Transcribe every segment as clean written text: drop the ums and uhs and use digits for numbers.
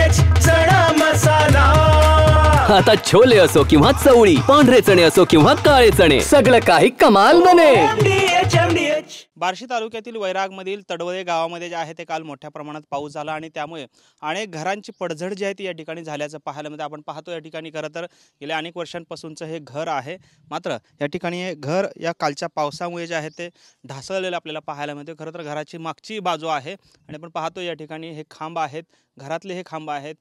MDH चणा मसाला। आता छोले असो किंवा चवळी, पांढरे चणे असो किंवा काळे चणे, सगळं काही कमाल बने। MDH। बार्शी तालुक्यातील वैरागमधील तडवळे गावामध्ये जे आहे ते काल मोठ्या प्रमाणात पाऊस झाला आणि त्यामुळे अनेक घरांची पडझड जी आहे ती या ठिकाणी झाल्याचं पाहायला मिळतं। आपण पाहतो या ठिकाणी खरं तर गेल्या अनेक वर्षांपासूनचं हे घर आहे, मात्र या ठिकाणी हे घर या कालच्या पावसामुळे जे आहे ते ढासळलेलं आपल्याला पाहायला मिळतं। खरं तर घराची मागची बाजू आहे आणि आपण पाहतो या ठिकाणी हे खांब आहेत, घरातले हे खांब आहेत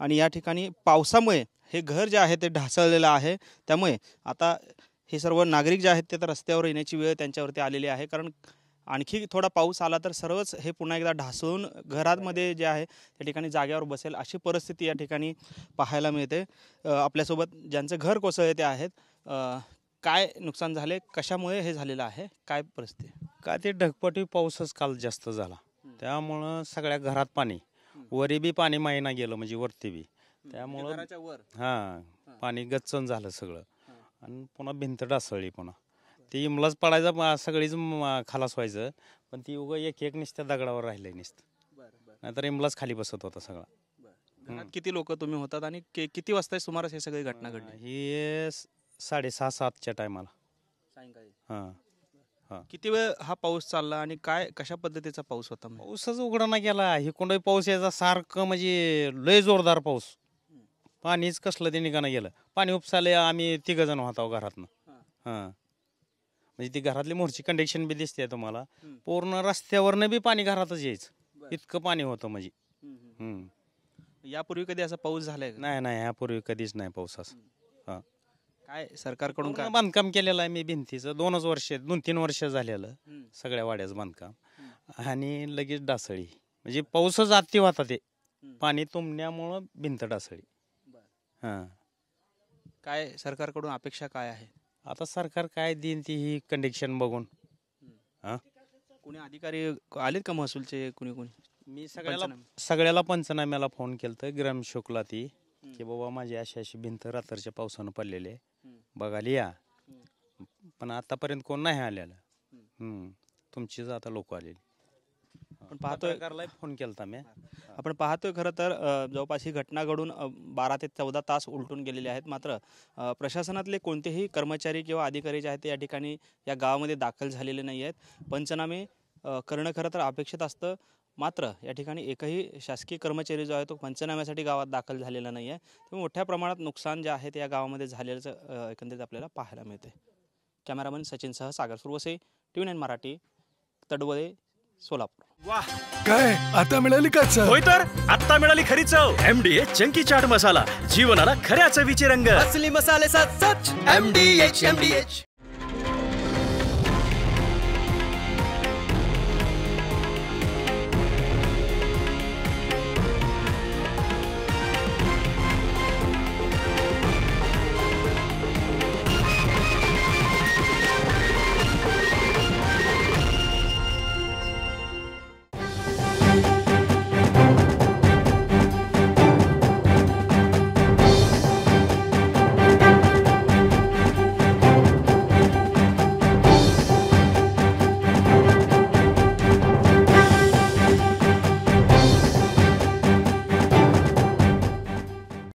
आणि या ठिकाणी पावसामुळे हे घर जे आहे ते ढासळलेलं आहे। त्यामुळे आता हे सर्व नागरिक जे आहेत ते तर रस्त्यावर येण्याची वेळ त्यांच्यावरती आलेली आहे, कारण आणखी थोडा पाऊस आला तर सर्वच हे पुन्हा एकदा ढासळून घरामध्ये जे आहे त्या ठिकाणी जागेवर बसेल अशी परिस्थिती या ठिकाणी पाहायला मिळते। आपल्यासोबत ज्यांचं घर कोसळले ते आहेत, काय नुकसान झाले, कशामुळे हे झालेलं आहे, काय परिस्थिती? काय ते ढगपटी पाऊसच काल जास्त झाला, त्यामुळं सगळ्या घरात पाणी, वरी बी पाणी महिना गेलं म्हणजे वरती बी, त्यामुळं पाणी गच्चन झालं सगळं आणि पुन्हा भिंत ढासळली। पुन्हा ती इमलाच पडायचा, सगळीच खालास व्हायचं, पण ती उगा एक एक नुसत्या दगडावर राहिले नुसतं, नाहीतर इमलाच खाली बसत होता सगळा। किती लोक तुम्ही होतात आणि किती वाजता सुमारास हे सगळी घटना घडली? ही 6:30-7च्या टायमाला सायंकाळी। किती वेळ हा पाऊस चालला आणि काय कशा पद्धतीचा पाऊस होता? पाऊसच उघडा ना गेला, ही कोणताही पाऊस यायचा सारखं, म्हणजे लय जोरदार पाऊस, पाणीच कसलं ते निघाणं गेलं। पाणी उपसाले, आम्ही 3 जण होतो घरातनं। म्हणजे ती घरातली मोरची कंडिशन बी दिसते तुम्हाला, पूर्ण रस्त्यावरनं बी पाणी घरातच यायचं, इतकं पाणी होतं म्हणजे। यापूर्वी कधी असा पाऊस झालाय? नाही, यापूर्वी कधीच नाही पाऊस असा। काय सरकारकडून काय बांधकाम केलेलं आहे मी भिंतीचं, 2-3 वर्ष झालेलं सगळ्या वाड्याचं बांधकाम, आणि लगेच ढासळी, म्हणजे पाऊसच अति होता, ते पाणी तुंबण्यामुळं भिंत ढासळी। काय सरकारकडून अपेक्षा काय आहे? आता सरकार काय देईन ती ही कंडिशन बघून। कोणी अधिकारी आलेत का महसूलचे? कुणी मी सगळ्याला पंचनाम्याला फोन केलता, ग्रामसेवकला ती, की बाबा माझी अशी भिंत रात्रीच्या पावसानं पडलेली आहे, बघायला या, पण आतापर्यंत कोण नाही आलेलं। तुमचीच आता लोक आलेली। आपण पाहतोय, फोन केलता मी। आपण पाहतोय खरं तर जवळपास ही घटना घडून 12 ते 14 तास उलटून गेलेले आहेत, मात्र प्रशासनातले कोणतेही कर्मचारी किंवा अधिकारी जे आहेत ते या ठिकाणी या गावामध्ये दाखल झालेले नाही आहेत। पंचनामे करणं खरं तर अपेक्षित असतं, मात्र या ठिकाणी एकही शासकीय कर्मचारी जो आहे तो पंचनाम्यासाठी गावात दाखल झालेला नाही आहे। त्यामुळे मोठ्या प्रमाणात नुकसान जे आहे ते या गावामध्ये झालेलं एकंदरीत आपल्याला पाहायला मिळते। कॅमेरामन सचिनसह सागर सुरवसे, TVN मराठी, तडवळे, सोलापूर। वाह, काय आता मिळाली का चव? होय तर आता मिळाली खरी चव। MDH चंकी चाट मसाला, जीवनाला खऱ्या चवीचे रंग। असली मसाले साथ सच MDH।